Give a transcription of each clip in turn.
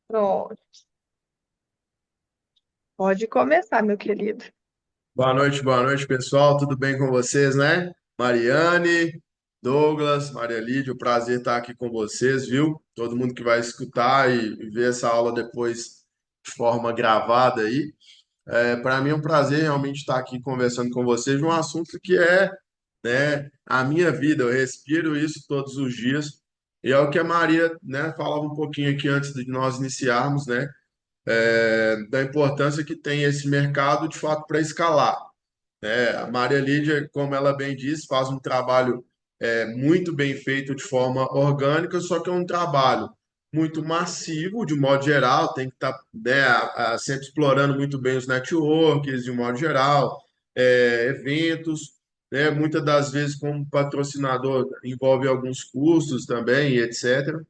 Pronto, pode começar, meu querido. Boa noite, pessoal. Tudo bem com vocês, né? Mariane, Douglas, Maria Lídia, o prazer estar aqui com vocês, viu? Todo mundo que vai escutar e ver essa aula depois de forma gravada aí. Para mim é um prazer realmente estar aqui conversando com vocês de um assunto que é, né, a minha vida. Eu respiro isso todos os dias. E é o que a Maria, né, falava um pouquinho aqui antes de nós iniciarmos, né? Da importância que tem esse mercado de fato para escalar. A Maria Lídia, como ela bem disse, faz um trabalho muito bem feito de forma orgânica, só que é um trabalho muito massivo, de modo geral, tem que estar, né, sempre explorando muito bem os networks, de modo geral, eventos, né, muitas das vezes como patrocinador envolve alguns custos também, e etc.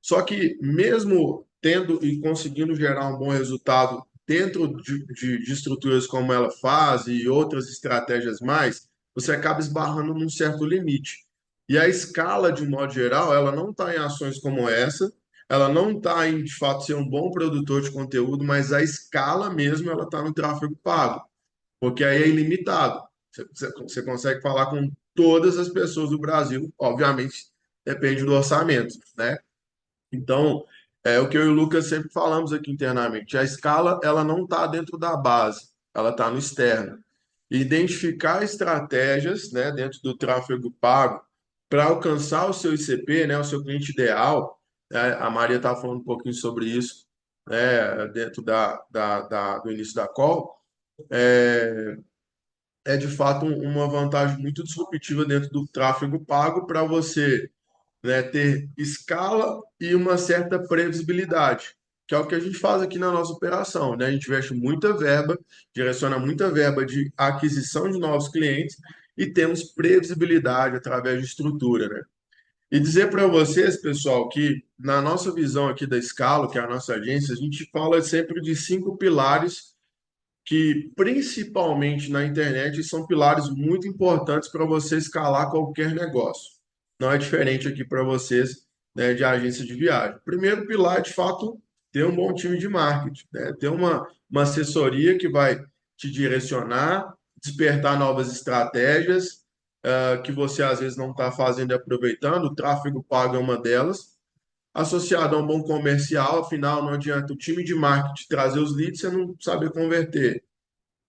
Só que mesmo tendo e conseguindo gerar um bom resultado dentro de estruturas como ela faz e outras estratégias mais, você acaba esbarrando num certo limite. E a escala, de um modo geral, ela não está em ações como essa, ela não está em, de fato, ser um bom produtor de conteúdo, mas a escala mesmo, ela está no tráfego pago, porque aí é ilimitado. Você consegue falar com todas as pessoas do Brasil, obviamente, depende do orçamento, né? Então, é o que eu e o Lucas sempre falamos aqui internamente. A escala, ela não está dentro da base, ela está no externo. Identificar estratégias, né, dentro do tráfego pago para alcançar o seu ICP, né, o seu cliente ideal. Né, a Maria estava falando um pouquinho sobre isso, né, dentro do início da call. É de fato uma vantagem muito disruptiva dentro do tráfego pago para você, né, ter escala e uma certa previsibilidade, que é o que a gente faz aqui na nossa operação, né? A gente investe muita verba, direciona muita verba de aquisição de novos clientes e temos previsibilidade através de estrutura, né? E dizer para vocês, pessoal, que na nossa visão aqui da Scalo, que é a nossa agência, a gente fala sempre de cinco pilares que, principalmente na internet, são pilares muito importantes para você escalar qualquer negócio. Não é diferente aqui para vocês, né, de agência de viagem. Primeiro pilar é, de fato, ter um bom time de marketing, né? Ter uma assessoria que vai te direcionar, despertar novas estratégias, que você às vezes não está fazendo e aproveitando. O tráfego pago é uma delas. Associado a um bom comercial, afinal, não adianta o time de marketing trazer os leads e você não saber converter.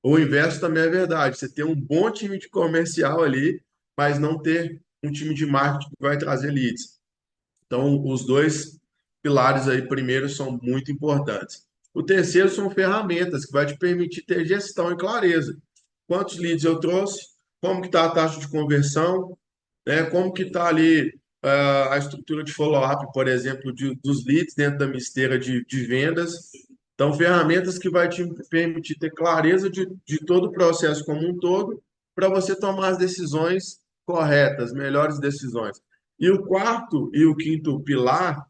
O inverso também é verdade. Você ter um bom time de comercial ali, mas não ter um time de marketing que vai trazer leads. Então, os dois pilares aí, primeiro, são muito importantes. O terceiro são ferramentas que vai te permitir ter gestão e clareza. Quantos leads eu trouxe? Como que está a taxa de conversão? Né? Como que está ali a estrutura de follow-up, por exemplo, dos leads dentro da minha esteira de vendas. Então, ferramentas que vai te permitir ter clareza de todo o processo como um todo, para você tomar as decisões corretas, melhores decisões. E o quarto e o quinto pilar,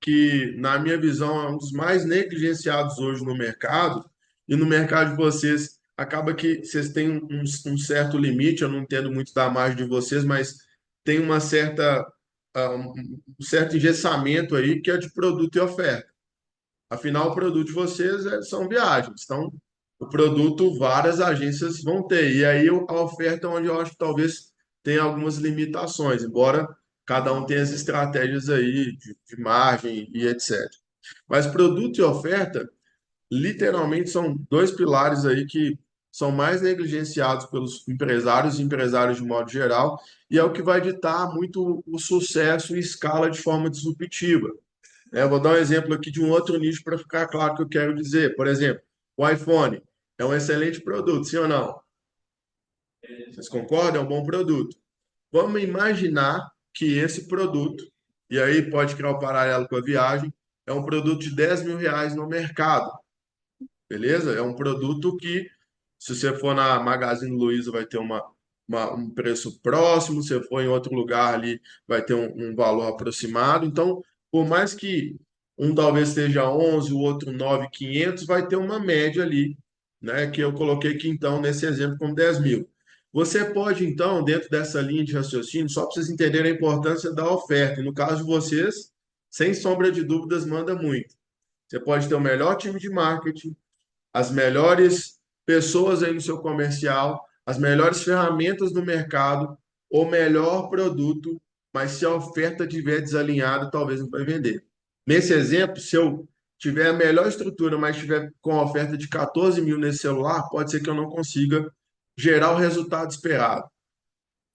que na minha visão é um dos mais negligenciados hoje no mercado, e no mercado de vocês acaba que vocês têm um certo limite, eu não entendo muito da margem de vocês, mas tem uma certa, um certo engessamento aí que é de produto e oferta. Afinal, o produto de vocês são viagens. Então, o produto várias agências vão ter. E aí a oferta é onde eu acho que talvez tenha algumas limitações, embora cada um tenha as estratégias aí de margem e etc. Mas produto e oferta, literalmente, são dois pilares aí que são mais negligenciados pelos empresários e empresários de modo geral, e é o que vai ditar muito o sucesso e escala de forma disruptiva. Eu vou dar um exemplo aqui de um outro nicho para ficar claro o que eu quero dizer. Por exemplo, o iPhone é um excelente produto, sim ou não? Vocês concordam? É um bom produto. Vamos imaginar que esse produto, e aí pode criar um paralelo com a viagem, é um produto de R$ 10.000 no mercado, beleza? É um produto que, se você for na Magazine Luiza, vai ter um preço próximo, se você for em outro lugar ali, vai ter um valor aproximado. Então, por mais que um talvez esteja 11, o outro 9.500, vai ter uma média ali, né? Que eu coloquei aqui, então, nesse exemplo, como 10 mil. Você pode, então, dentro dessa linha de raciocínio, só para vocês entenderem a importância da oferta. E no caso de vocês, sem sombra de dúvidas, manda muito. Você pode ter o melhor time de marketing, as melhores pessoas aí no seu comercial, as melhores ferramentas do mercado, o melhor produto, mas se a oferta estiver desalinhada, talvez não vai vender. Nesse exemplo, se eu tiver a melhor estrutura, mas tiver com a oferta de 14 mil nesse celular, pode ser que eu não consiga gerar o resultado esperado.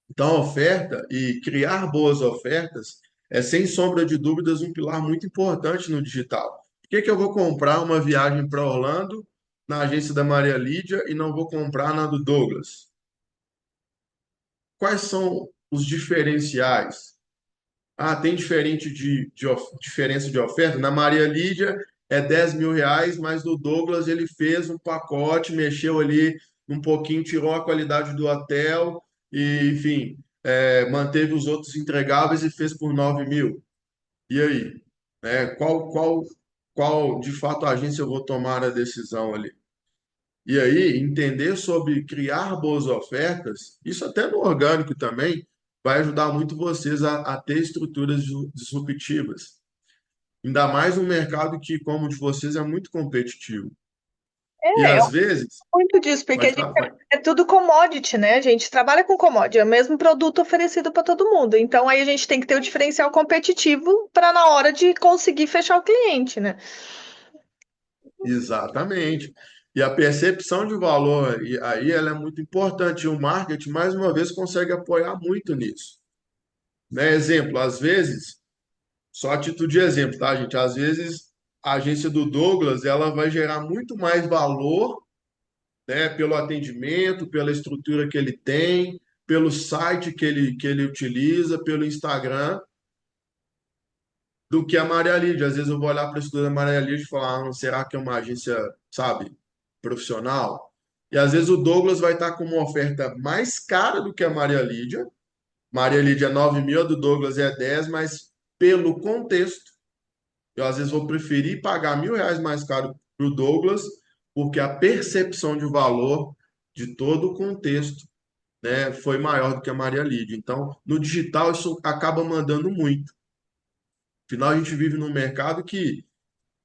Então, a oferta e criar boas ofertas é, sem sombra de dúvidas, um pilar muito importante no digital. Por que que eu vou comprar uma viagem para Orlando na agência da Maria Lídia e não vou comprar na do Douglas? Quais são os diferenciais? Ah, tem diferença de oferta? Na Maria Lídia é 10 mil reais, mas no Douglas ele fez um pacote, mexeu ali um pouquinho, tirou a qualidade do hotel e, enfim, manteve os outros entregáveis e fez por 9 mil. E aí? Qual de fato agência eu vou tomar a decisão ali? E aí, entender sobre criar boas ofertas, isso até no orgânico também, vai ajudar muito vocês a ter estruturas disruptivas. Ainda mais um mercado que, como o de vocês, é muito competitivo. E É às vezes, muito disso, porque a pode gente falar, pode. é tudo commodity, né? A gente trabalha com commodity, é o mesmo produto oferecido para todo mundo. Então aí a gente tem que ter o diferencial competitivo para na hora de conseguir fechar o cliente, né? Exatamente. E a percepção de valor aí ela é muito importante. E o marketing, mais uma vez, consegue apoiar muito nisso. Né? Exemplo, às vezes, só a título de exemplo, tá, gente? Às vezes, a agência do Douglas, ela vai gerar muito mais valor, né, pelo atendimento, pela estrutura que ele tem, pelo site que ele utiliza, pelo Instagram, do que a Maria Lídia. Às vezes eu vou olhar para a estrutura da Maria Lídia e falar, ah, será que é uma agência, sabe, profissional? E às vezes o Douglas vai estar com uma oferta mais cara do que a Maria Lídia. Maria Lídia é 9 mil, a do Douglas é 10, mas pelo contexto, eu às vezes vou preferir pagar 1.000 reais mais caro para o Douglas, porque a percepção de valor de todo o contexto, né, foi maior do que a Maria Lídia. Então, no digital, isso acaba mandando muito. Afinal, a gente vive num mercado que,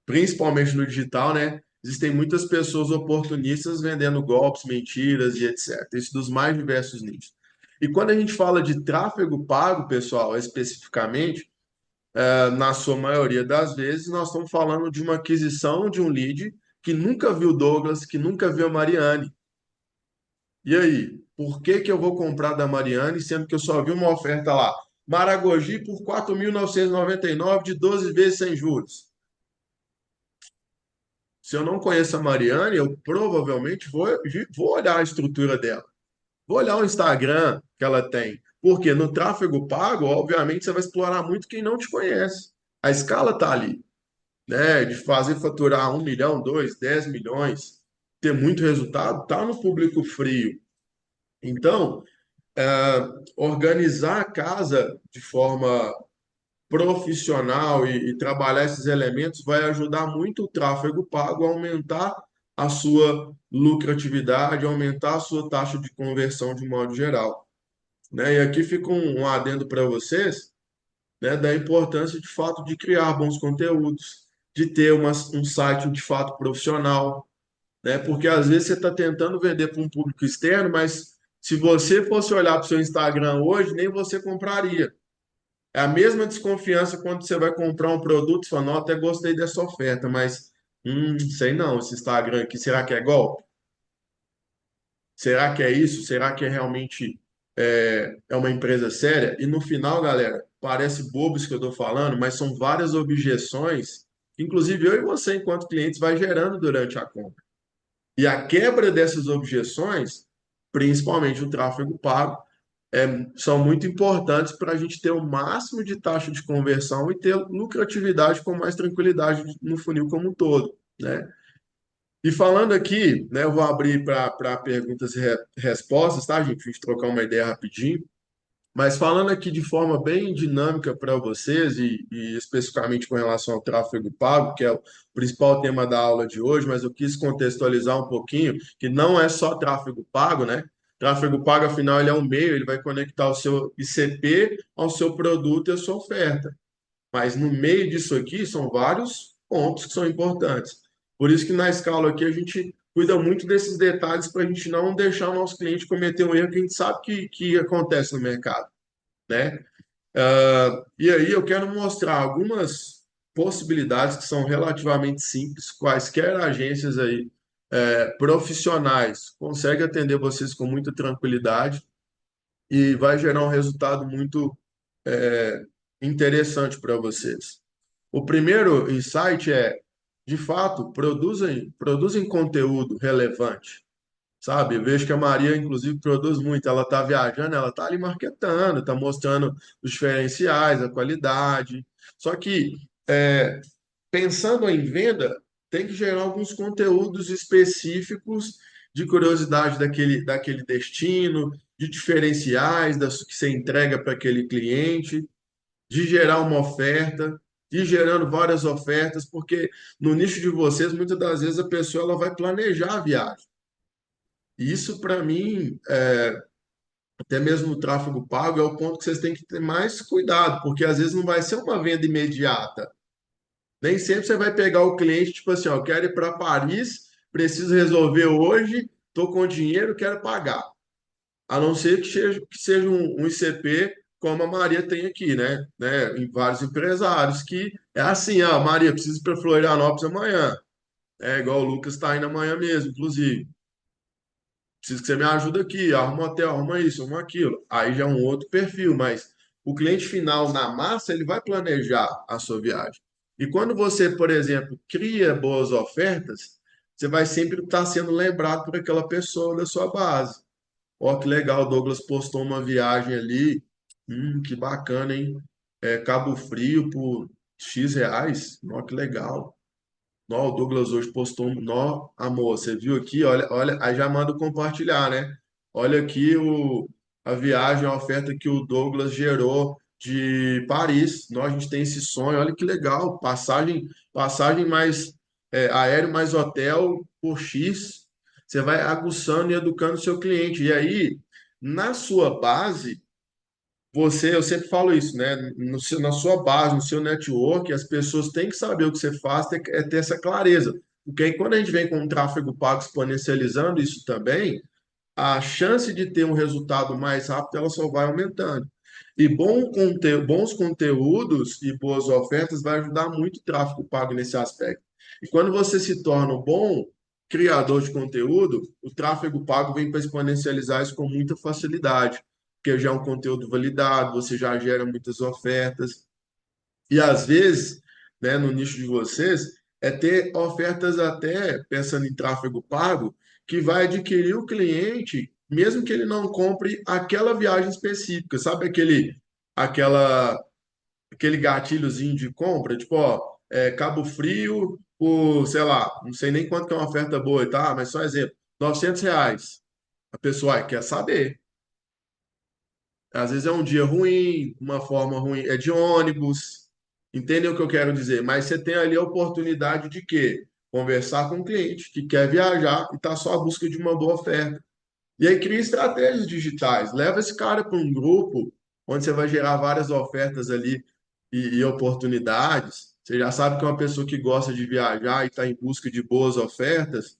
principalmente no digital, né, existem muitas pessoas oportunistas vendendo golpes, mentiras e etc. Isso dos mais diversos nichos. E quando a gente fala de tráfego pago, pessoal, especificamente, na sua maioria das vezes, nós estamos falando de uma aquisição de um lead que nunca viu Douglas, que nunca viu a Mariane. E aí, por que que eu vou comprar da Mariane, sendo que eu só vi uma oferta lá? Maragogi por 4.999 de 12 vezes sem juros. Se eu não conheço a Mariane, eu provavelmente vou olhar a estrutura dela. Vou olhar o Instagram que ela tem. Porque no tráfego pago, obviamente, você vai explorar muito quem não te conhece. A escala está ali, né? De fazer faturar 1 milhão, 2, 10 milhões, ter muito resultado, está no público frio. Então, organizar a casa de forma profissional e trabalhar esses elementos vai ajudar muito o tráfego pago a aumentar a sua lucratividade, aumentar a sua taxa de conversão de modo geral, né? E aqui fica um adendo para vocês, né, da importância de fato de criar bons conteúdos, de ter um site de fato profissional, né? Porque às vezes você está tentando vender para um público externo, mas se você fosse olhar para o seu Instagram hoje, nem você compraria. É a mesma desconfiança quando você vai comprar um produto e fala, não, até gostei dessa oferta, mas sei não, esse Instagram aqui, será que é golpe? Será que é isso? Será que é realmente é uma empresa séria? E no final, galera, parece bobo isso que eu estou falando, mas são várias objeções, que inclusive eu e você, enquanto clientes, vai gerando durante a compra. E a quebra dessas objeções, principalmente o tráfego pago, são muito importantes para a gente ter o máximo de taxa de conversão e ter lucratividade com mais tranquilidade no funil como um todo, né? E falando aqui, né, eu vou abrir para perguntas e respostas, tá, gente? A gente trocar uma ideia rapidinho. Mas falando aqui de forma bem dinâmica para vocês, e especificamente com relação ao tráfego pago, que é o principal tema da aula de hoje, mas eu quis contextualizar um pouquinho, que não é só tráfego pago, né? Tráfego pago, afinal, ele é um meio, ele vai conectar o seu ICP ao seu produto e a sua oferta. Mas no meio disso aqui são vários pontos que são importantes. Por isso que na escala aqui a gente cuida muito desses detalhes para a gente não deixar o nosso cliente cometer um erro que a gente sabe que acontece no mercado, né? E aí eu quero mostrar algumas possibilidades que são relativamente simples, quaisquer agências aí profissionais conseguem atender vocês com muita tranquilidade e vai gerar um resultado muito interessante para vocês. O primeiro insight é, de fato, produzem conteúdo relevante, sabe? Eu vejo que a Maria, inclusive, produz muito. Ela está viajando, ela está ali marketando, está mostrando os diferenciais, a qualidade. Só que, pensando em venda, tem que gerar alguns conteúdos específicos de curiosidade daquele destino, de diferenciais que você entrega para aquele cliente, de gerar uma oferta, de gerando várias ofertas, porque no nicho de vocês, muitas das vezes a pessoa ela vai planejar a viagem. E isso, para mim, até mesmo no tráfego pago, é o ponto que vocês têm que ter mais cuidado, porque às vezes não vai ser uma venda imediata. Nem sempre você vai pegar o cliente, tipo assim, ó, eu quero ir para Paris, preciso resolver hoje, estou com dinheiro, quero pagar. A não ser que seja um ICP como a Maria tem aqui, né? Em vários empresários, que é assim, ó, Maria, preciso ir para Florianópolis amanhã. É igual o Lucas está indo amanhã mesmo, inclusive. Preciso que você me ajude aqui, arruma um hotel, arruma isso, arruma aquilo. Aí já é um outro perfil, mas o cliente final na massa, ele vai planejar a sua viagem. E quando você, por exemplo, cria boas ofertas, você vai sempre estar sendo lembrado por aquela pessoa da sua base. Ó, que legal, o Douglas postou uma viagem ali. Que bacana, hein? Cabo Frio por X reais. Ó, que legal. Nó, o Douglas hoje postou um. Nó, amor, você viu aqui? Olha, olha, aí já manda compartilhar, né? Olha aqui a viagem, a oferta que o Douglas gerou de Paris. Nós, a gente tem esse sonho, olha que legal. Passagem mais aéreo mais hotel por X. Você vai aguçando e educando o seu cliente. E aí, na sua base. Eu sempre falo isso, né? Na sua base, no seu network, as pessoas têm que saber o que você faz, ter essa clareza. Porque aí, quando a gente vem com um tráfego pago exponencializando isso também, a chance de ter um resultado mais rápido, ela só vai aumentando. E bons conteúdos e boas ofertas vai ajudar muito o tráfego pago nesse aspecto. E quando você se torna um bom criador de conteúdo, o tráfego pago vem para exponencializar isso com muita facilidade, porque já é um conteúdo validado, você já gera muitas ofertas. E às vezes, né, no nicho de vocês, é ter ofertas até, pensando em tráfego pago, que vai adquirir o cliente, mesmo que ele não compre aquela viagem específica, sabe aquela, aquele gatilhozinho de compra, tipo, ó, Cabo Frio, por, sei lá, não sei nem quanto que é uma oferta boa, tá? Mas só exemplo, R$ 900. A pessoa quer saber. Às vezes é um dia ruim, uma forma ruim, é de ônibus, entendem o que eu quero dizer? Mas você tem ali a oportunidade de quê? Conversar com o cliente que quer viajar e está só à busca de uma boa oferta. E aí cria estratégias digitais, leva esse cara para um grupo onde você vai gerar várias ofertas ali e oportunidades. Você já sabe que é uma pessoa que gosta de viajar e está em busca de boas ofertas,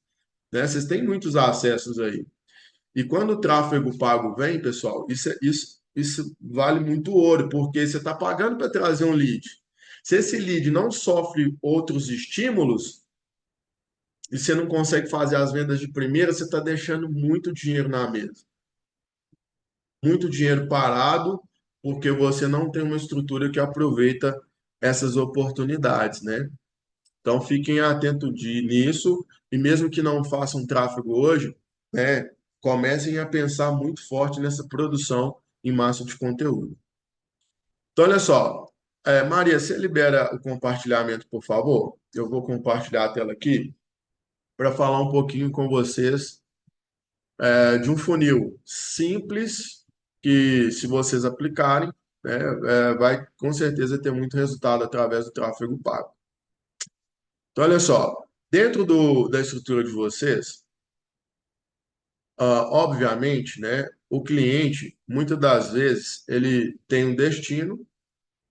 né? Vocês têm muitos acessos aí. E quando o tráfego pago vem, pessoal, isso vale muito ouro, porque você está pagando para trazer um lead. Se esse lead não sofre outros estímulos e você não consegue fazer as vendas de primeira, você está deixando muito dinheiro na mesa. Muito dinheiro parado, porque você não tem uma estrutura que aproveita essas oportunidades, né? Então fiquem atentos nisso, e mesmo que não façam tráfego hoje, né, comecem a pensar muito forte nessa produção em massa de conteúdo. Então, olha só, Maria, você libera o compartilhamento, por favor? Eu vou compartilhar a tela aqui para falar um pouquinho com vocês de um funil simples que, se vocês aplicarem, né, vai com certeza ter muito resultado através do tráfego pago. Então, olha só, dentro da estrutura de vocês, obviamente, né, o cliente, muitas das vezes, ele tem um destino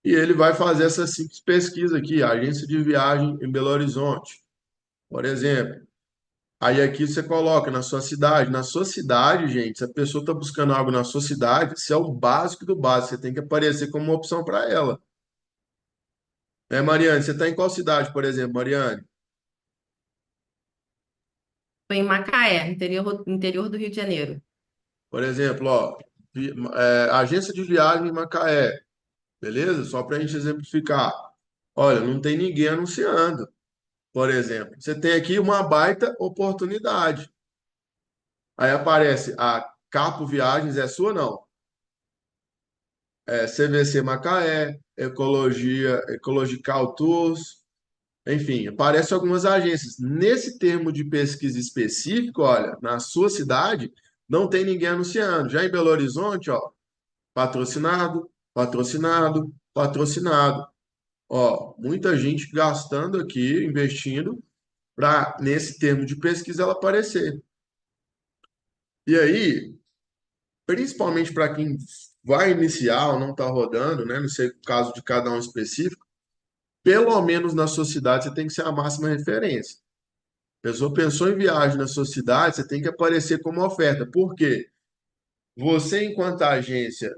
e ele vai fazer essa simples pesquisa aqui, agência de viagem em Belo Horizonte, por exemplo. Aí aqui você coloca na sua cidade. Na sua cidade, gente, se a pessoa está buscando algo na sua cidade, isso é o básico do básico. Você tem que aparecer como uma opção para ela. Mariane? Você está em qual cidade, por exemplo, Mariane? Foi em Macaé, interior do Rio de Janeiro. Por exemplo, ó, agência de viagem em Macaé, beleza? Só para a gente exemplificar. Olha, não tem ninguém anunciando, por exemplo. Você tem aqui uma baita oportunidade. Aí aparece a Capo Viagens, é sua não? CVC Macaé, Ecological Tours, enfim, aparecem algumas agências. Nesse termo de pesquisa específico, olha, na sua cidade, não tem ninguém anunciando. Já em Belo Horizonte, ó, patrocinado, patrocinado, patrocinado. Ó, muita gente gastando aqui, investindo, para nesse termo de pesquisa ela aparecer. E aí, principalmente para quem vai iniciar ou não está rodando, né? Não sei o caso de cada um específico, pelo menos na sua cidade você tem que ser a máxima referência. A pessoa pensou em viagem na sua cidade, você tem que aparecer como oferta. Por quê? Você, enquanto agência,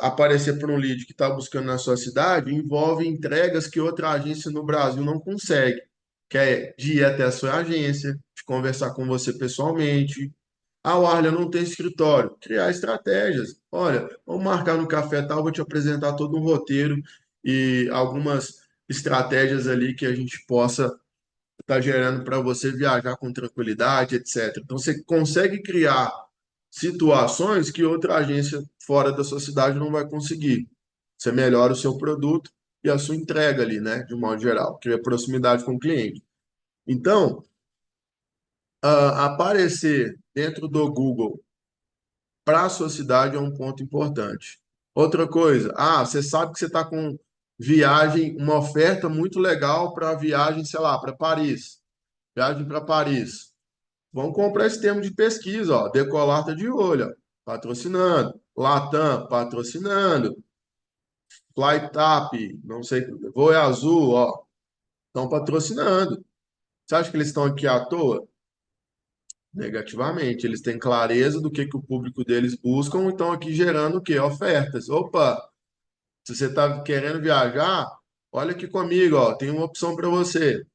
aparecer para um lead que está buscando na sua cidade, envolve entregas que outra agência no Brasil não consegue, que é de ir até a sua agência, de conversar com você pessoalmente. Ah, Arlia, não tem escritório. Criar estratégias. Olha, vamos marcar no café tal, vou te apresentar todo um roteiro e algumas estratégias ali que a gente possa estar gerando para você viajar com tranquilidade, etc. Então, você consegue criar situações que outra agência fora da sua cidade não vai conseguir. Você melhora o seu produto e a sua entrega ali, né? De um modo geral, cria proximidade com o cliente. Então, aparecer dentro do Google para a sua cidade é um ponto importante. Outra coisa, você sabe que você está com viagem, uma oferta muito legal para viagem, sei lá, para Paris. Viagem para Paris. Vamos comprar esse termo de pesquisa, ó. Decolar tá de olho, ó, patrocinando. Latam, patrocinando. Flytap, não sei, Voo é Azul, ó, estão patrocinando. Você acha que eles estão aqui à toa? Negativamente. Eles têm clareza do que o público deles buscam e estão aqui gerando o quê? Ofertas. Opa, se você está querendo viajar, olha aqui comigo, ó, tem uma opção para você.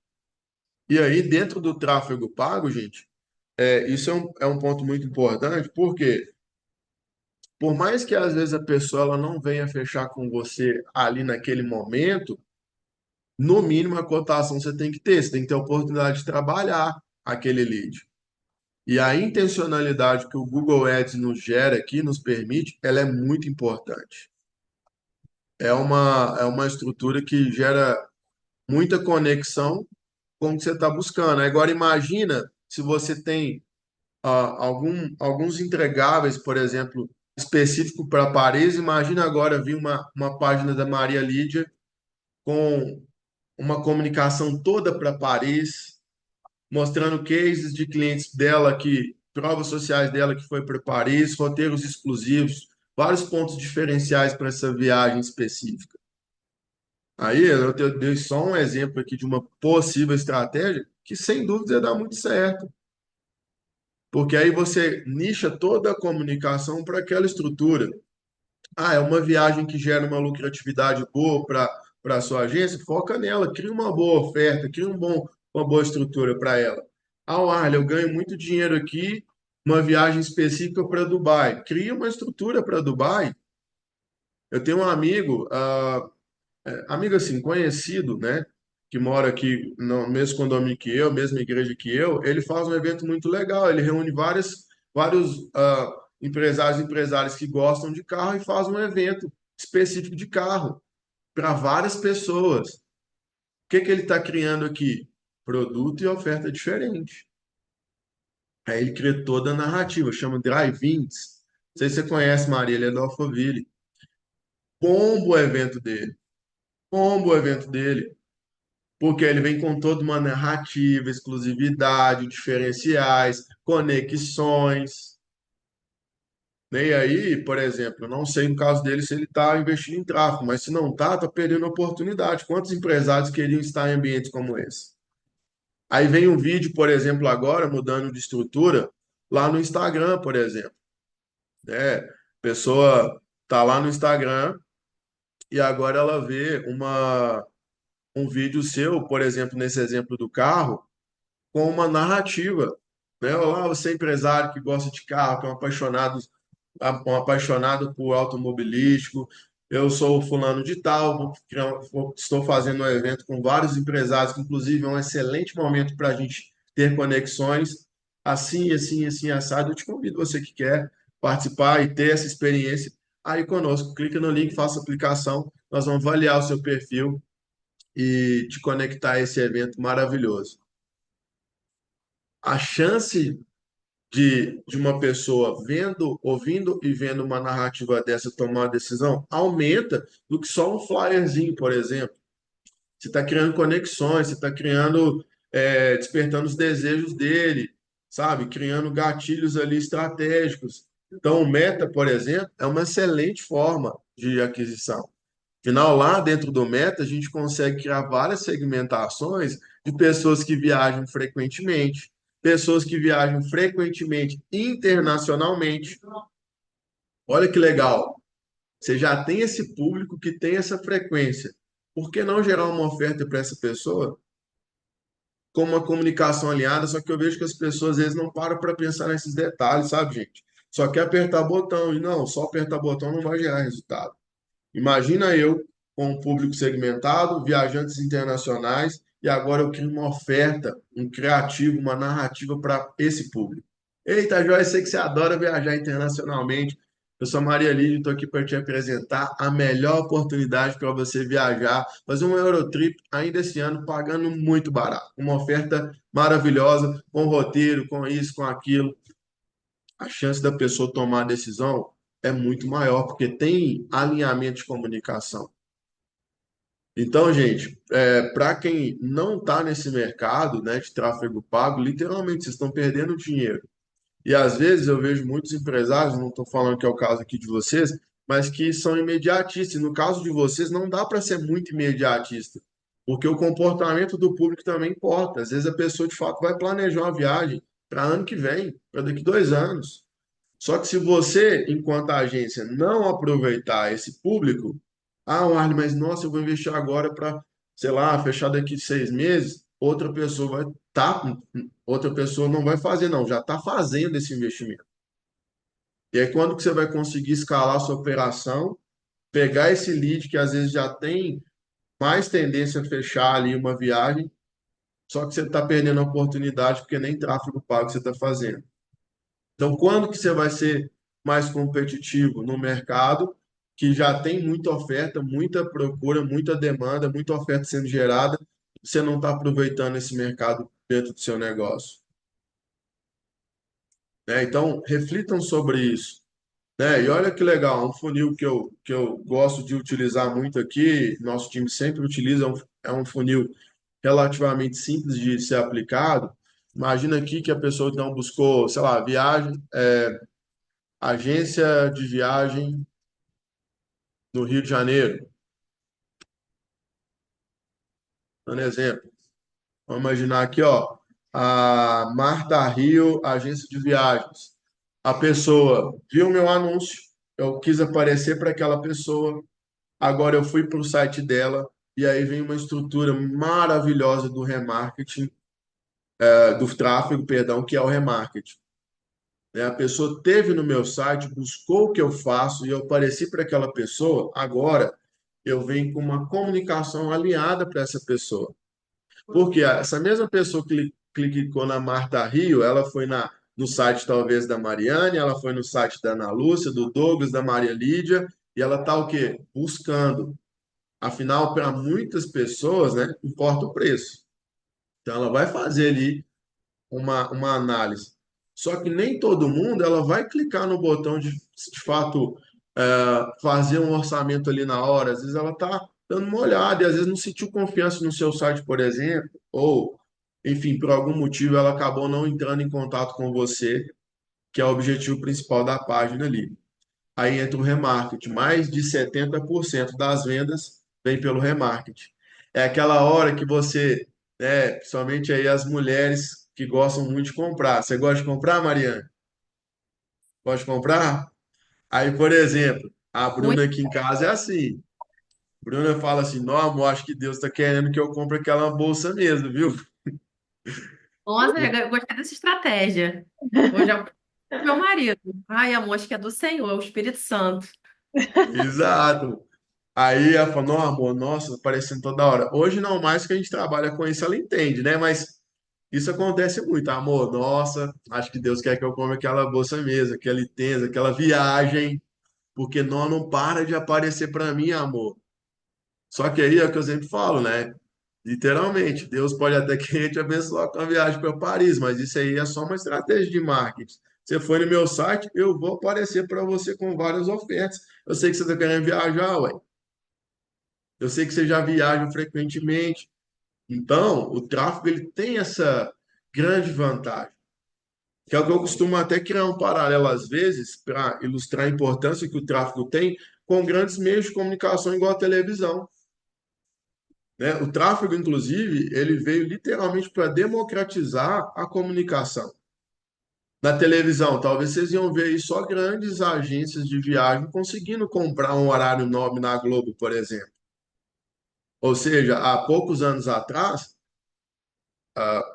E aí, dentro do tráfego pago, gente, isso é um ponto muito importante, porque por mais que às vezes a pessoa ela não venha fechar com você ali naquele momento, no mínimo a cotação você tem que ter a oportunidade de trabalhar aquele lead. E a intencionalidade que o Google Ads nos gera aqui, nos permite, ela é muito importante. É uma estrutura que gera muita conexão com o que você está buscando. Agora, imagina se você tem alguns entregáveis, por exemplo, específico para Paris. Imagina agora vir uma página da Maria Lídia com uma comunicação toda para Paris, mostrando cases de clientes dela que, provas sociais dela que foi para Paris, roteiros exclusivos, vários pontos diferenciais para essa viagem específica. Aí eu dei só um exemplo aqui de uma possível estratégia que sem dúvida ia dar muito certo, porque aí você nicha toda a comunicação para aquela estrutura. É uma viagem que gera uma lucratividade boa para a sua agência, foca nela, cria uma boa oferta, cria uma boa estrutura para ela. Arlen, eu ganho muito dinheiro aqui, uma viagem específica para Dubai. Cria uma estrutura para Dubai. Eu tenho um amigo, amigo assim, conhecido, né, que mora aqui no mesmo condomínio que eu, mesma igreja que eu. Ele faz um evento muito legal, ele reúne vários empresários e empresárias que gostam de carro e faz um evento específico de carro para várias pessoas. O que que ele está criando aqui? Produto e oferta diferente. Aí ele cria toda a narrativa, chama Drive-ins. Não sei se você conhece, Maria, ele é da Alphaville. Bomba o evento dele. Bomba o evento dele. Porque ele vem com toda uma narrativa, exclusividade, diferenciais, conexões. E aí, por exemplo, eu não sei no caso dele se ele está investindo em tráfego, mas se não está perdendo oportunidade. Quantos empresários queriam estar em ambientes como esse? Aí vem um vídeo, por exemplo, agora, mudando de estrutura, lá no Instagram, por exemplo. A pessoa tá lá no Instagram e agora ela vê um vídeo seu, por exemplo, nesse exemplo do carro, com uma narrativa, né? Olá, você é empresário que gosta de carro, que é um apaixonado por automobilístico. Eu sou o fulano de tal, estou fazendo um evento com vários empresários, que inclusive é um excelente momento para a gente ter conexões, assim, assim, assim, assado. Eu te convido, você que quer participar e ter essa experiência aí conosco. Clica no link, faça a aplicação, nós vamos avaliar o seu perfil e te conectar a esse evento maravilhoso. A chance de uma pessoa vendo, ouvindo e vendo uma narrativa dessa tomar uma decisão aumenta do que só um flyerzinho, por exemplo. Você está criando conexões, você está criando, despertando os desejos dele, sabe? Criando gatilhos ali estratégicos. Então, o Meta, por exemplo, é uma excelente forma de aquisição. Afinal, lá dentro do Meta, a gente consegue criar várias segmentações de pessoas que viajam frequentemente, pessoas que viajam frequentemente internacionalmente. Olha que legal. Você já tem esse público que tem essa frequência. Por que não gerar uma oferta para essa pessoa com uma comunicação alinhada? Só que eu vejo que as pessoas às vezes não param para pensar nesses detalhes, sabe, gente? Só quer apertar botão. E não, só apertar botão não vai gerar resultado. Imagina eu com um público segmentado, viajantes internacionais, e agora eu crio uma oferta, um criativo, uma narrativa para esse público. Eita, Joyce, sei que você adora viajar internacionalmente. Eu sou a Maria Lídia, estou aqui para te apresentar a melhor oportunidade para você viajar, fazer um Eurotrip ainda esse ano, pagando muito barato. Uma oferta maravilhosa, com roteiro, com isso, com aquilo. A chance da pessoa tomar a decisão é muito maior, porque tem alinhamento de comunicação. Então, gente, para quem não está nesse mercado, né, de tráfego pago, literalmente vocês estão perdendo dinheiro. E às vezes eu vejo muitos empresários, não estou falando que é o caso aqui de vocês, mas que são imediatistas. E no caso de vocês, não dá para ser muito imediatista, porque o comportamento do público também importa. Às vezes a pessoa de fato vai planejar uma viagem para ano que vem, para daqui 2 anos. Só que se você, enquanto agência, não aproveitar esse público, Arlen, mas nossa, eu vou investir agora para, sei lá, fechar daqui 6 meses, outra pessoa não vai fazer, não, já está fazendo esse investimento. E aí, quando que você vai conseguir escalar a sua operação, pegar esse lead que às vezes já tem mais tendência a fechar ali uma viagem, só que você está perdendo a oportunidade porque nem tráfego pago você está fazendo. Então, quando que você vai ser mais competitivo no mercado que já tem muita oferta, muita procura, muita demanda, muita oferta sendo gerada, você não está aproveitando esse mercado dentro do seu negócio, né? Então, reflitam sobre isso, né? E olha que legal, um funil que eu gosto de utilizar muito aqui, nosso time sempre utiliza, é um funil relativamente simples de ser aplicado. Imagina aqui que a pessoa então buscou, sei lá, viagem, agência de viagem no Rio de Janeiro, dando exemplo. Vamos imaginar aqui, ó, a Marta Rio, agência de viagens. A pessoa viu meu anúncio, eu quis aparecer para aquela pessoa, agora eu fui para o site dela, e aí vem uma estrutura maravilhosa do remarketing, do tráfego, perdão, que é o remarketing. A pessoa teve no meu site, buscou o que eu faço e eu apareci para aquela pessoa, agora eu venho com uma comunicação alinhada para essa pessoa. Porque essa mesma pessoa que clicou na Marta Rio, ela foi no site talvez da Mariane, ela foi no site da Ana Lúcia, do Douglas, da Maria Lídia, e ela está o quê? Buscando. Afinal, para muitas pessoas, né, importa o preço. Então, ela vai fazer ali uma análise. Só que nem todo mundo ela vai clicar no botão de fato, fazer um orçamento ali na hora. Às vezes ela está dando uma olhada e às vezes não sentiu confiança no seu site, por exemplo, ou, enfim, por algum motivo ela acabou não entrando em contato com você, que é o objetivo principal da página ali. aí entra o remarketing. Mais de 70% das vendas vem pelo remarketing. É aquela hora que você, né, principalmente aí as mulheres que gostam muito de comprar. Você gosta de comprar, Mariana? Gosta de comprar? Aí, por exemplo, a Muito Bruna aqui em casa é assim. Bruna fala assim: Não, amor, acho que Deus está querendo que eu compre aquela bolsa mesmo, viu? Nossa, eu gostei dessa estratégia. Hoje é o meu marido. Ai, amor, acho que é do Senhor, é o Espírito Santo. Exato. Aí ela falou: Não, amor, nossa, aparecendo toda hora. Hoje não mais que a gente trabalha com isso, ela entende, né? Mas isso acontece muito, amor. Nossa, acho que Deus quer que eu compre aquela bolsa mesmo, aquele tênis, aquela viagem, porque não para de aparecer para mim, amor. Só que aí é o que eu sempre falo, né? Literalmente, Deus pode até querer te abençoar com a viagem para Paris, mas isso aí é só uma estratégia de marketing. Você foi no meu site, eu vou aparecer para você com várias ofertas. Eu sei que você está querendo viajar, ué. Eu sei que você já viaja frequentemente. Então, o tráfego ele tem essa grande vantagem, que é o que eu costumo até criar um paralelo às vezes para ilustrar a importância que o tráfego tem com grandes meios de comunicação igual a televisão, né? O tráfego, inclusive, ele veio literalmente para democratizar a comunicação. Na televisão, talvez vocês iam ver aí só grandes agências de viagem conseguindo comprar um horário nobre na Globo, por exemplo. Ou seja, há poucos anos atrás,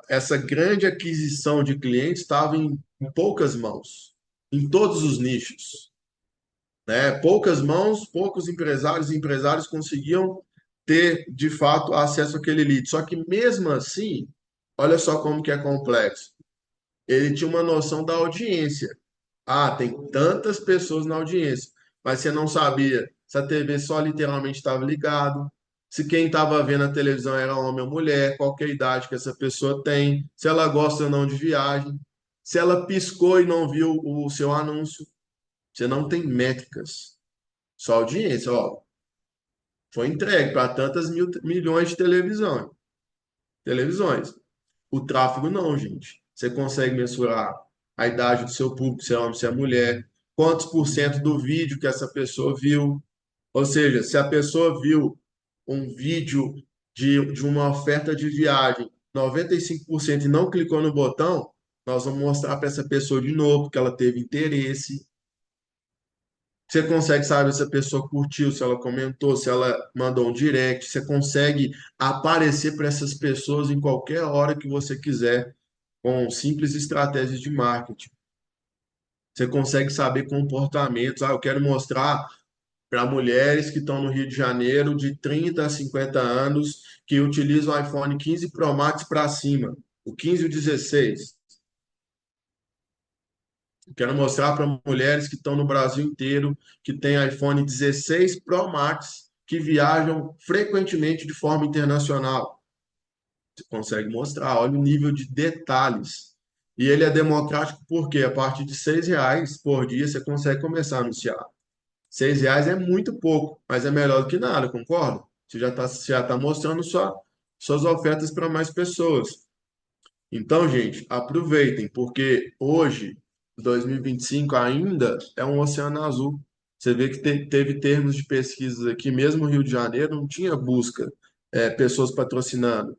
essa grande aquisição de clientes estava em poucas mãos, em todos os nichos, né? Poucas mãos, poucos empresários e empresários conseguiam ter, de fato, acesso àquele lead. Só que mesmo assim, olha só como que é complexo. Ele tinha uma noção da audiência. Ah, tem tantas pessoas na audiência, mas você não sabia se a TV só literalmente estava ligado, se quem estava vendo a televisão era homem ou mulher, qual que é a idade que essa pessoa tem, se ela gosta ou não de viagem, se ela piscou e não viu o seu anúncio. Você não tem métricas, só audiência. Ó, foi entregue para tantas milhões de televisões. O tráfego não, gente. Você consegue mensurar a idade do seu público, se é homem, se é mulher, quantos por cento do vídeo que essa pessoa viu. Ou seja, se a pessoa viu um vídeo de uma oferta de viagem, 95% e não clicou no botão, nós vamos mostrar para essa pessoa de novo que ela teve interesse. Você consegue saber se a pessoa curtiu, se ela comentou, se ela mandou um direct. Você consegue aparecer para essas pessoas em qualquer hora que você quiser, com simples estratégias de marketing. Você consegue saber comportamentos. Ah, eu quero mostrar para mulheres que estão no Rio de Janeiro, de 30 a 50 anos, que utilizam o iPhone 15 Pro Max para cima, o 15 e o 16. Quero mostrar para mulheres que estão no Brasil inteiro, que têm iPhone 16 Pro Max, que viajam frequentemente de forma internacional. Você consegue mostrar, olha o nível de detalhes. E ele é democrático porque a partir de R$ 6 por dia você consegue começar a anunciar. R$ 6 é muito pouco, mas é melhor do que nada, concorda? Você já tá mostrando suas ofertas para mais pessoas. Então, gente, aproveitem, porque hoje, 2025, ainda é um oceano azul. Você vê que teve termos de pesquisas aqui, mesmo no Rio de Janeiro, não tinha busca, pessoas patrocinando.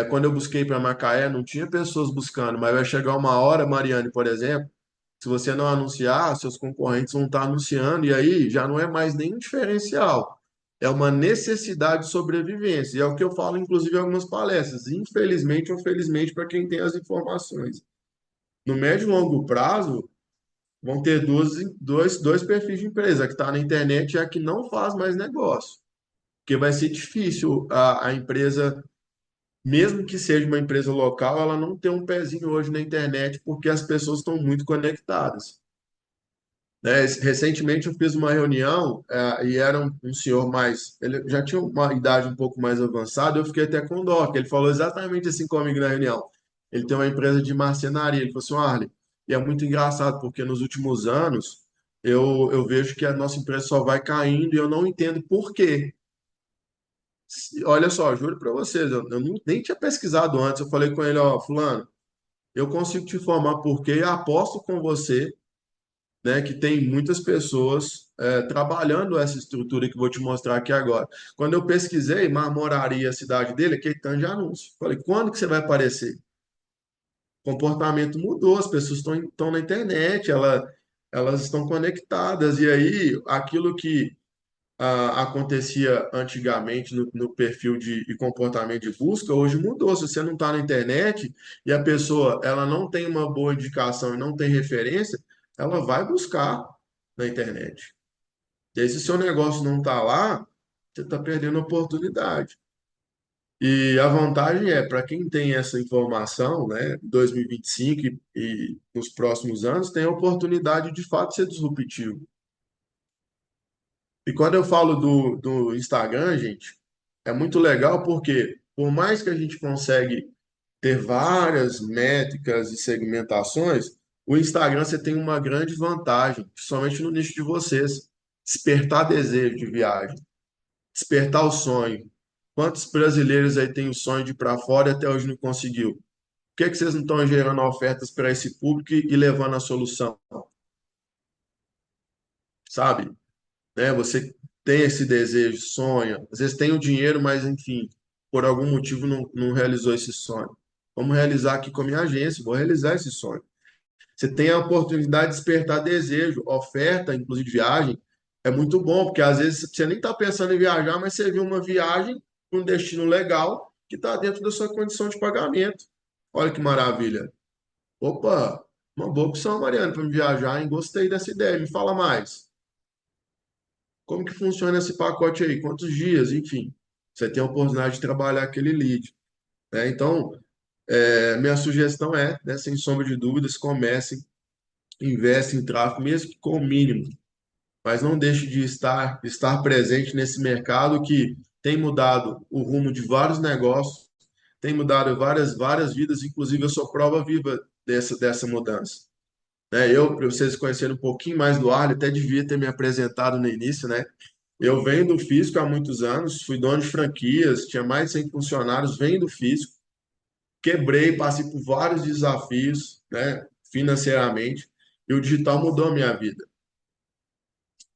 Quando eu busquei para Macaé, não tinha pessoas buscando, mas vai chegar uma hora, Mariane, por exemplo, se você não anunciar, seus concorrentes vão estar anunciando, e aí já não é mais nenhum diferencial. É uma necessidade de sobrevivência. E é o que eu falo, inclusive, em algumas palestras. Infelizmente ou felizmente, para quem tem as informações. No médio e longo prazo, vão ter dois perfis de empresa, a que está na internet e a que não faz mais negócio. Porque vai ser difícil a empresa, mesmo que seja uma empresa local, ela não ter um pezinho hoje na internet, porque as pessoas estão muito conectadas, né? Recentemente eu fiz uma reunião, e era um senhor mais, ele já tinha uma idade um pouco mais avançada, eu fiquei até com dó, que ele falou exatamente assim comigo na reunião. Ele tem uma empresa de marcenaria, ele falou assim: Arley, e é muito engraçado, porque nos últimos anos eu vejo que a nossa empresa só vai caindo e eu não entendo por quê. Olha só, juro para vocês, eu nem tinha pesquisado antes, eu falei com ele: Ó, fulano, eu consigo te informar por quê e aposto com você né, que tem muitas pessoas trabalhando essa estrutura que eu vou te mostrar aqui agora. Quando eu pesquisei Marmoraria, a cidade dele, aquele tanto de anúncio. Falei, quando que você vai aparecer? O comportamento mudou, as pessoas estão na internet, elas estão conectadas, e aí aquilo que acontecia antigamente no perfil de comportamento de busca, hoje mudou. Se você não está na internet e a pessoa ela não tem uma boa indicação e não tem referência, ela vai buscar na internet. E aí, se seu negócio não está lá, você está perdendo a oportunidade. E a vantagem é, para quem tem essa informação, né, 2025 e nos próximos anos, tem a oportunidade de fato ser disruptivo. E quando eu falo do Instagram, gente, é muito legal porque, por mais que a gente consegue ter várias métricas e segmentações, o Instagram você tem uma grande vantagem, principalmente no nicho de vocês, despertar desejo de viagem, despertar o sonho. Quantos brasileiros aí têm o sonho de ir para fora e até hoje não conseguiu? Por que vocês não estão gerando ofertas para esse público e levando a solução, sabe? Né? Você tem esse desejo, sonha, às vezes tem o dinheiro, mas enfim, por algum motivo não realizou esse sonho. Vamos realizar aqui com a minha agência, vou realizar esse sonho. Você tem a oportunidade de despertar desejo, oferta, inclusive de viagem, é muito bom, porque às vezes você nem está pensando em viajar, mas você viu uma viagem com um destino legal que está dentro da sua condição de pagamento. Olha que maravilha. Opa, uma boa opção, Mariana, para me viajar, hein? Gostei dessa ideia. Me fala mais. Como que funciona esse pacote aí? Quantos dias? Enfim, você tem a oportunidade de trabalhar aquele lead, né? Então, minha sugestão é, né, sem sombra de dúvidas, comecem, investem em tráfego, mesmo que com o mínimo, mas não deixe de estar presente nesse mercado que tem mudado o rumo de vários negócios, tem mudado várias vidas, inclusive eu sou prova viva dessa mudança. Né? Eu, para vocês conhecerem um pouquinho mais do Arley, até devia ter me apresentado no início, né? Eu venho do físico há muitos anos, fui dono de franquias, tinha mais de 100 funcionários, venho do físico, quebrei, passei por vários desafios, né, financeiramente, e o digital mudou a minha vida,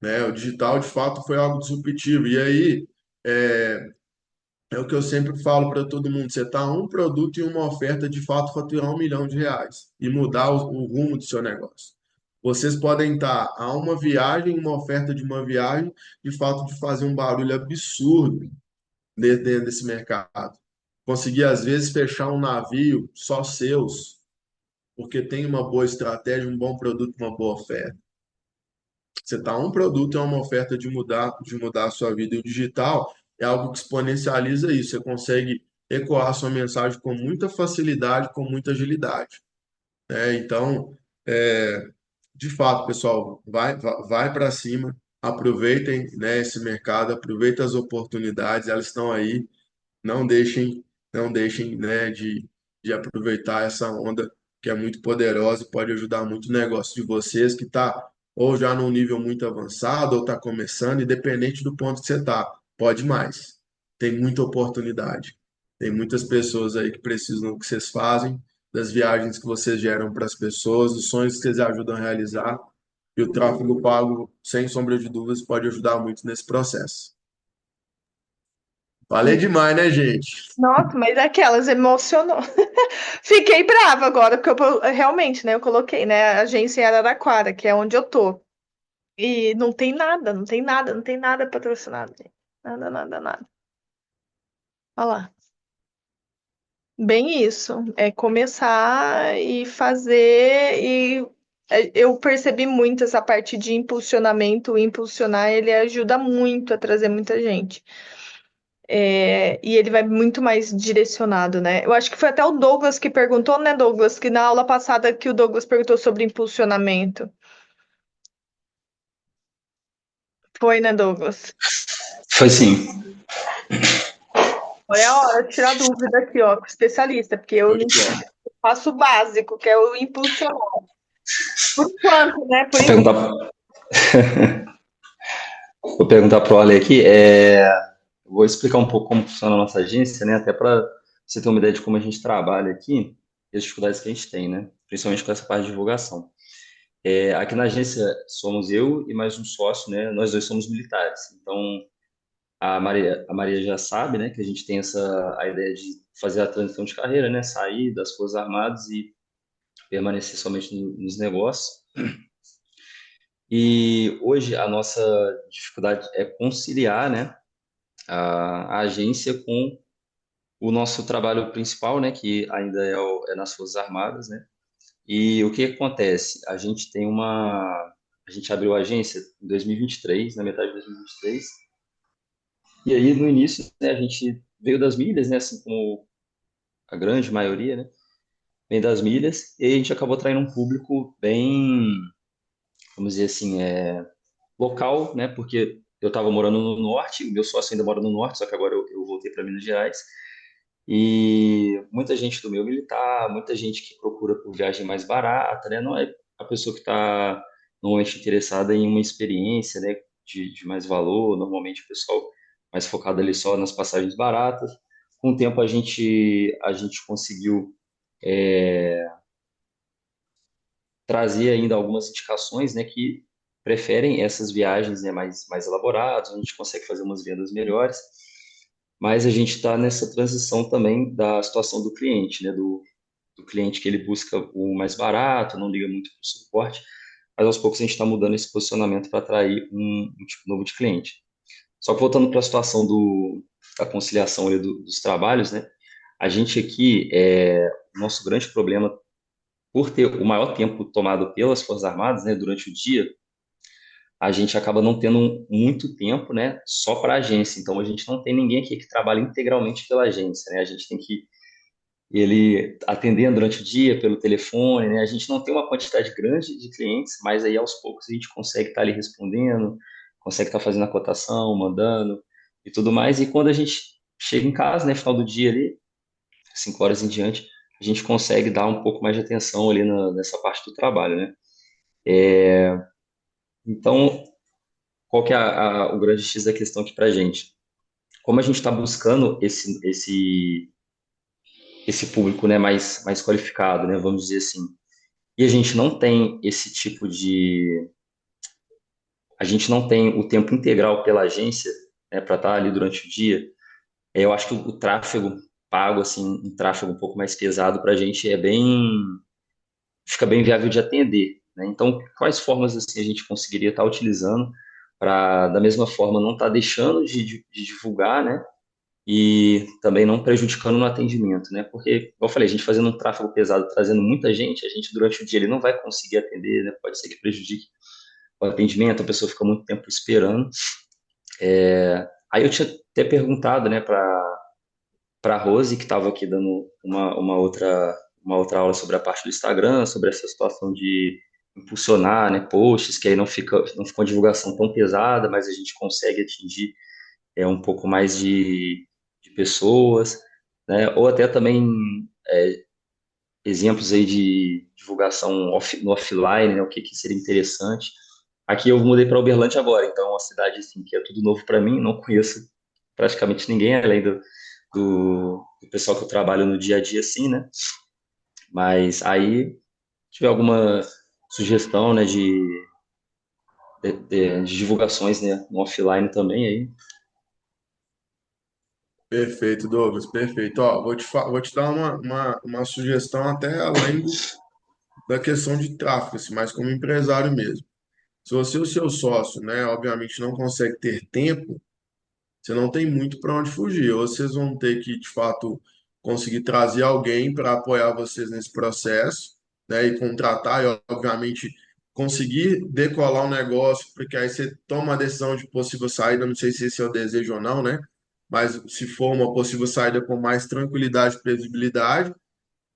né? O digital, de fato, foi algo disruptivo. E aí, é, é o que eu sempre falo para todo mundo: você está um produto e uma oferta de fato faturar R$ 1 milhão e mudar o rumo do seu negócio. Vocês podem estar a uma viagem, uma oferta de uma viagem, de fato, de fazer um barulho absurdo dentro desse mercado. Conseguir, às vezes, fechar um navio só seus, porque tem uma boa estratégia, um bom produto, uma boa oferta. Você está um produto é uma oferta de mudar a sua vida. E o digital é algo que exponencializa isso. Você consegue ecoar a sua mensagem com muita facilidade, com muita agilidade, né? Então, é, de fato, pessoal, vai para cima, aproveitem, né, esse mercado, aproveitem as oportunidades, elas estão aí. Não deixem, não deixem, né, de aproveitar essa onda que é muito poderosa e pode ajudar muito o negócio de vocês que está ou já num nível muito avançado ou está começando, independente do ponto que você está. Pode mais. Tem muita oportunidade. Tem muitas pessoas aí que precisam do que vocês fazem, das viagens que vocês geram para as pessoas, dos sonhos que vocês ajudam a realizar. E o tráfego pago, sem sombra de dúvidas, pode ajudar muito nesse processo. Falei demais, né, gente? Nossa, mas aquelas emocionou. Fiquei brava agora, porque realmente, né, eu coloquei, né, a agência em Araraquara, que é onde eu tô. E não tem nada, não tem nada, não tem nada patrocinado, gente. Nada, nada, nada. Olha lá. Bem isso, é começar e fazer eu percebi muito essa parte de impulsionamento, o impulsionar, ele ajuda muito a trazer muita gente. E ele vai muito mais direcionado, né? Eu acho que foi até o Douglas que perguntou, né, Douglas, que na aula passada que o Douglas perguntou sobre impulsionamento. Foi, né, Douglas? Foi sim. Olha a hora de tirar dúvida aqui, ó, com o especialista, porque eu Show de não bola. faço o básico, que é o impulsionar. Por enquanto, né? Por Vou enquanto. perguntar, vou perguntar para o Ale aqui. Vou explicar um pouco como funciona a nossa agência, né? Até para você ter uma ideia de como a gente trabalha aqui e as dificuldades que a gente tem, né? Principalmente com essa parte de divulgação. Aqui na agência somos eu e mais um sócio, né? Nós dois somos militares. Então, a Maria já sabe, né, que a gente tem a ideia de fazer a transição de carreira, né? Sair das Forças Armadas e permanecer somente nos negócios. E hoje a nossa dificuldade é conciliar, né, a agência com o nosso trabalho principal, né, que ainda é nas Forças Armadas, né? E o que acontece? A gente abriu a agência em 2023, na metade de 2023, e aí no início, né, a gente veio das milhas, né, assim como a grande maioria, né, vem das milhas, e aí a gente acabou atraindo um público bem, vamos dizer assim, local, né, porque eu estava morando no norte, o meu sócio ainda mora no norte, só que agora eu voltei para Minas Gerais, e muita gente do meio militar, muita gente que procura por viagem mais barata, né? Não é a pessoa que está normalmente interessada em uma experiência, né? De mais valor. Normalmente o pessoal mais focado ali só nas passagens baratas. Com o tempo a gente conseguiu trazer ainda algumas indicações, né? Que preferem essas viagens, né, mais elaboradas, a gente consegue fazer umas vendas melhores, mas a gente está nessa transição também da situação do cliente, né, do cliente que ele busca o mais barato, não liga muito para o suporte, mas aos poucos a gente está mudando esse posicionamento para atrair um tipo novo de cliente. Só que voltando para a situação da conciliação ali dos trabalhos, né? A gente aqui, o nosso grande problema, por ter o maior tempo tomado pelas Forças Armadas, né, durante o dia, a gente acaba não tendo muito tempo, né, só para a agência. Então, a gente não tem ninguém aqui que trabalha integralmente pela agência, né? A gente tem que ele atendendo durante o dia pelo telefone, né? A gente não tem uma quantidade grande de clientes, mas aí aos poucos a gente consegue estar ali respondendo, consegue estar fazendo a cotação, mandando e tudo mais. E quando a gente chega em casa, né, final do dia ali, 5 horas em diante, a gente consegue dar um pouco mais de atenção ali nessa parte do trabalho, né? Então, qual que é o grande X da questão aqui para a gente? Como a gente está buscando esse público, né, mais qualificado, né, vamos dizer assim, e a gente não tem esse tipo de. A gente não tem o tempo integral pela agência, né, para estar ali durante o dia. Eu acho que o tráfego pago, assim, um tráfego um pouco mais pesado para a gente fica bem viável de atender, né? Então, quais formas assim a gente conseguiria estar utilizando para, da mesma forma, não estar deixando de divulgar, né? E também não prejudicando no atendimento, né? Porque, como eu falei, a gente fazendo um tráfego pesado, trazendo muita gente, a gente durante o dia ele não vai conseguir atender, né? Pode ser que prejudique o atendimento, a pessoa fica muito tempo esperando. Aí eu tinha até perguntado, né, para Rose, que estava aqui dando uma outra aula sobre a parte do Instagram, sobre essa situação de impulsionar, né, posts, que aí não fica uma divulgação tão pesada, mas a gente consegue atingir um pouco mais de pessoas, né, ou até também exemplos aí de divulgação no offline, né, o que seria interessante. Aqui eu mudei para Uberlândia agora, então é uma cidade assim, que é tudo novo para mim, não conheço praticamente ninguém, além do pessoal que eu trabalho no dia a dia, assim, né? Mas aí, se tiver alguma sugestão, né, de divulgações, né, no offline também, aí. Perfeito, Douglas, perfeito. Ó, vou te dar uma sugestão até além da questão de tráfego, assim, mas como empresário mesmo. Se você e o seu sócio, né, obviamente não consegue ter tempo, você não tem muito para onde fugir. Ou vocês vão ter que, de fato, conseguir trazer alguém para apoiar vocês nesse processo, né, e contratar, e, obviamente, conseguir decolar o negócio, porque aí você toma a decisão de possível saída, não sei se esse é o desejo ou não, né? Mas se for uma possível saída com mais tranquilidade e previsibilidade,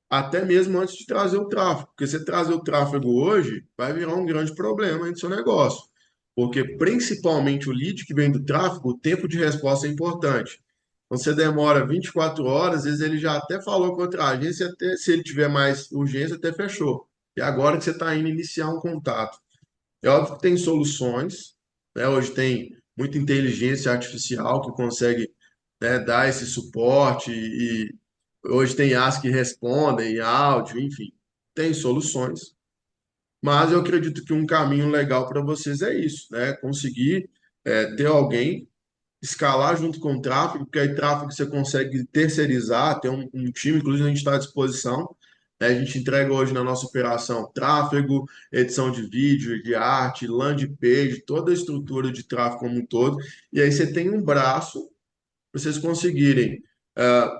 até mesmo antes de trazer o tráfego, porque você trazer o tráfego hoje vai virar um grande problema no seu negócio, porque principalmente o lead que vem do tráfego, o tempo de resposta é importante. Então, você demora 24 horas, às vezes ele já até falou com outra agência, até, se ele tiver mais urgência, até fechou. E agora que você está indo iniciar um contato. É óbvio que tem soluções, né? Hoje tem muita inteligência artificial que consegue, né, dar esse suporte e hoje tem IAs que respondem, áudio, enfim, tem soluções. Mas eu acredito que um caminho legal para vocês é isso, né? Conseguir ter alguém escalar junto com o tráfego, porque aí tráfego você consegue terceirizar, ter um time, inclusive a gente está à disposição. Né? A gente entrega hoje na nossa operação tráfego, edição de vídeo, de arte, landing page, toda a estrutura de tráfego como um todo. E aí você tem um braço para vocês conseguirem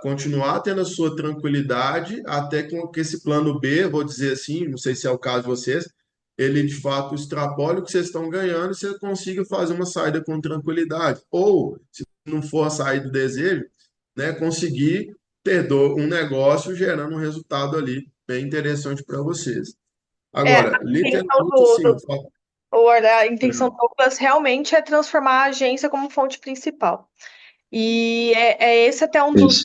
continuar tendo a sua tranquilidade até que esse plano B, vou dizer assim, não sei se é o caso de vocês, ele de fato extrapole o que vocês estão ganhando e você consiga fazer uma saída com tranquilidade. Ou, se não for a saída do desejo, né, conseguir ter um negócio gerando um resultado ali bem interessante para vocês. A Agora, intenção literalmente assim, a intenção do Douglas realmente é transformar a agência como fonte principal. E é esse até um Isso.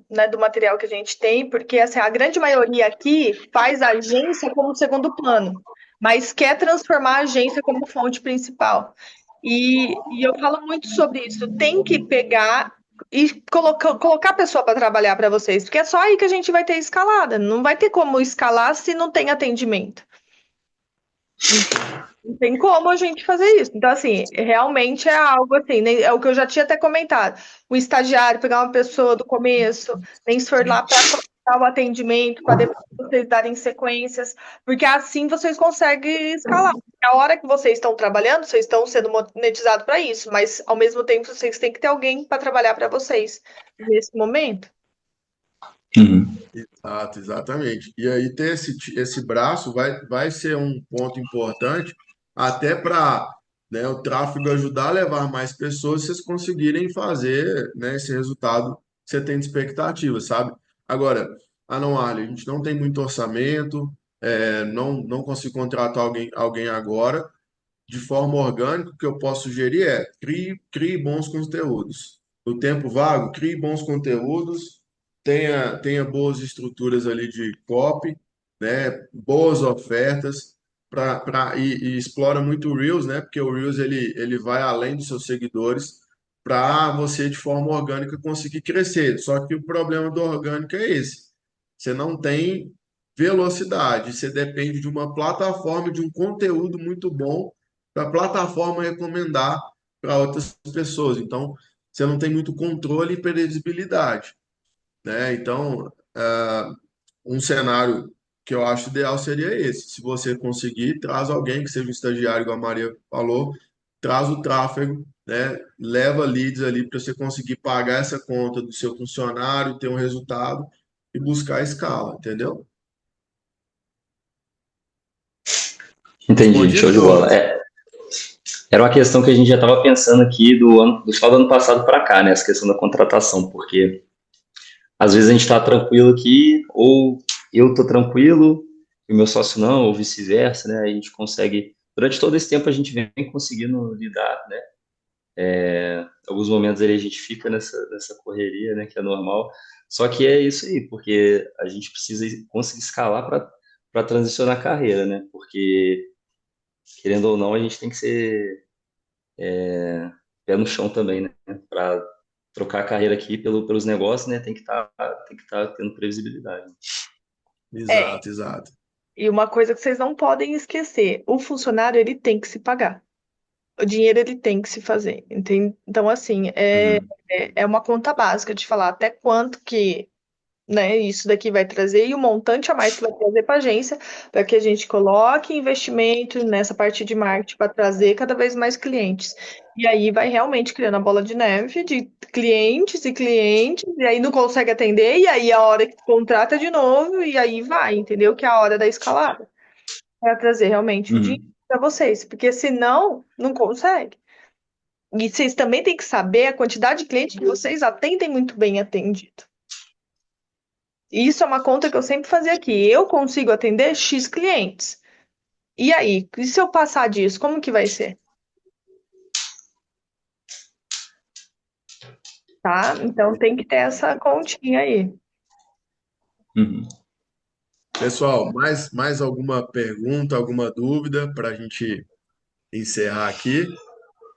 né, do material que a gente tem, porque assim, a grande maioria aqui faz a agência como segundo plano, mas quer transformar a agência como fonte principal. E eu falo muito sobre isso. Tem que pegar e colocar a pessoa para trabalhar para vocês, porque é só aí que a gente vai ter escalada. Não vai ter como escalar se não tem atendimento. Não tem como a gente fazer isso. Então, assim, realmente é algo assim, é o que eu já tinha até comentado. O estagiário, pegar uma pessoa do começo, nem se for lá para começar o atendimento, para depois vocês darem sequências, porque assim vocês conseguem escalar. A hora que vocês estão trabalhando, vocês estão sendo monetizados para isso, mas ao mesmo tempo vocês têm que ter alguém para trabalhar para vocês nesse momento. Uhum. Exato, exatamente. E aí ter esse braço vai ser um ponto importante até para, né, o tráfego ajudar a levar mais pessoas, vocês conseguirem fazer, né, esse resultado que você tem de expectativa, sabe? Agora, não, Ali, a gente não tem muito orçamento, não consigo contratar alguém agora. De forma orgânica, o que eu posso sugerir é crie bons conteúdos. No tempo vago, crie bons conteúdos, tenha boas estruturas ali de copy, né? Boas ofertas, e explora muito o Reels, né? Porque o Reels ele vai além dos seus seguidores para você, de forma orgânica, conseguir crescer. Só que o problema do orgânico é esse. Você não tem velocidade, você depende de uma plataforma, de um conteúdo muito bom para a plataforma recomendar para outras pessoas. Então, você não tem muito controle e previsibilidade, né? Então, um cenário que eu acho ideal seria esse. Se você conseguir, traz alguém que seja um estagiário, igual a Maria falou, traz o tráfego, né? Leva leads ali para você conseguir pagar essa conta do seu funcionário, ter um resultado e buscar a escala, entendeu? Entendi, Respondido, show de bola. Douglas? Era uma questão que a gente já estava pensando aqui do final do ano passado para cá, né? Essa questão da contratação, porque às vezes a gente está tranquilo aqui, ou eu estou tranquilo e o meu sócio não, ou vice-versa, né? A gente consegue, durante todo esse tempo a gente vem conseguindo lidar, né? Alguns momentos ali a gente fica nessa correria, né? Que é normal. Só que é isso aí, porque a gente precisa conseguir escalar para transicionar a carreira, né? Porque, querendo ou não, a gente tem que ser pé no chão também, né? Para trocar a carreira aqui pelos negócios, né? Tem que tá tendo previsibilidade. É, Exato, exato. e uma coisa que vocês não podem esquecer, o funcionário ele tem que se pagar. O dinheiro ele tem que se fazer, entende? Então, assim, Uhum. é uma conta básica de falar até quanto que, né, isso daqui vai trazer e o montante a mais que vai trazer para a agência, para que a gente coloque investimento nessa parte de marketing para trazer cada vez mais clientes. E aí vai realmente criando a bola de neve de clientes e clientes, e aí não consegue atender, e aí a hora que contrata de novo, e aí vai, entendeu? Que é a hora da escalada. Para trazer realmente o dinheiro Uhum. para vocês, porque senão não consegue. E vocês também têm que saber a quantidade de clientes que vocês atendem muito bem atendido. E isso é uma conta que eu sempre fazia aqui. Eu consigo atender X clientes. E aí, e se eu passar disso, como que vai ser? Tá? Então tem que ter essa continha aí. Uhum. Pessoal, mais alguma pergunta, alguma dúvida para a gente encerrar aqui?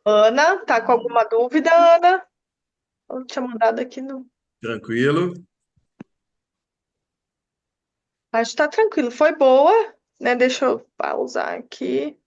Ana, tá com alguma dúvida, Ana? Eu tinha mandado aqui no. Tranquilo? Acho que tá tranquilo. Foi boa. né? Deixa eu pausar aqui.